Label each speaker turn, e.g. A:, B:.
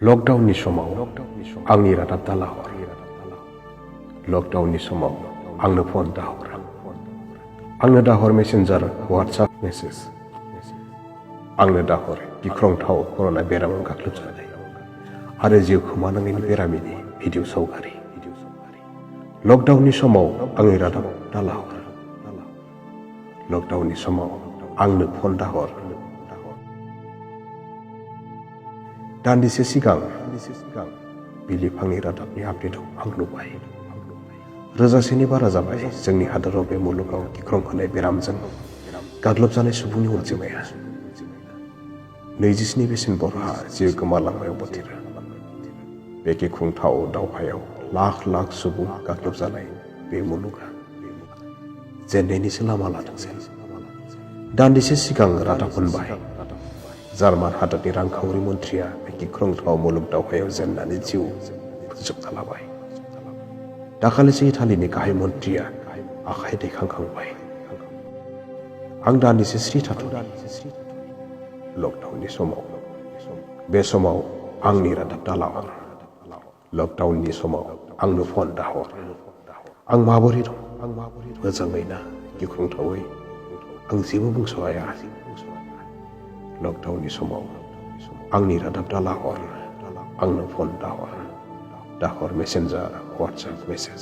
A: लकडाउननि समाव आंनि रादाब दालाहर लकडाउननि समाव आंनो फन दाहर आंनो दाहर मेसेन्जार वाट्सएप मेसेज आंनो दाहर गिख्रंथाव कर'ना बेरामाव गाग्लोबजानाय आरो जिउ खोमानांनायनि बेरामिनि भिडिअ सावगारि लकडाउननि समाव आंनि रादाब दालाहर लकडाउननि समाव आंनो फन दाहर दान्दिसे सिगां बिलिफांनि रादाबनि आपडेटआव आं नुबाय रोजासेनि बारा जाबाय जोंनि हादराव बे मुलुगाव गिख्रंहोनाय बेरामजों गाग्लोबजानाय सुबुंनि अनजिमाया 27 बेसेनबरहा जिउ गोमालांनायाव बोथिरो बे गिख्रंथाव दावहायाव लाख लाख सुबुं गाग्लोबजानाय बे मुलुगा जेननायनिसो लामा लादोंसै दान्दिसे सिगां रादाब मोनबाय जार्मान हादरनि रांखावरि मन्थ्रिया बे गिख्रंथाव मुलुग दावहायाव जेननानै जिउ फोजोबना लाबाय दाखालिसो इटालिनि गाहाय मन्थ्रिया आखाइ दैखांखांबाय आं दान्दिसे स्रि थाथ'नि लकडाउननि समाव बे समाव आंनि रादाब दालाहर लकडाउननि समाव आंनो फन दाहर आं माबोरै दं मोजाङै ना गिख्रंथावै आं जेबो बुंस' हाया लकडाउननि समाव आंनि रादाब दालाहर आंनो फन दाहर मेसेन्जार वाट्सएप मेसेज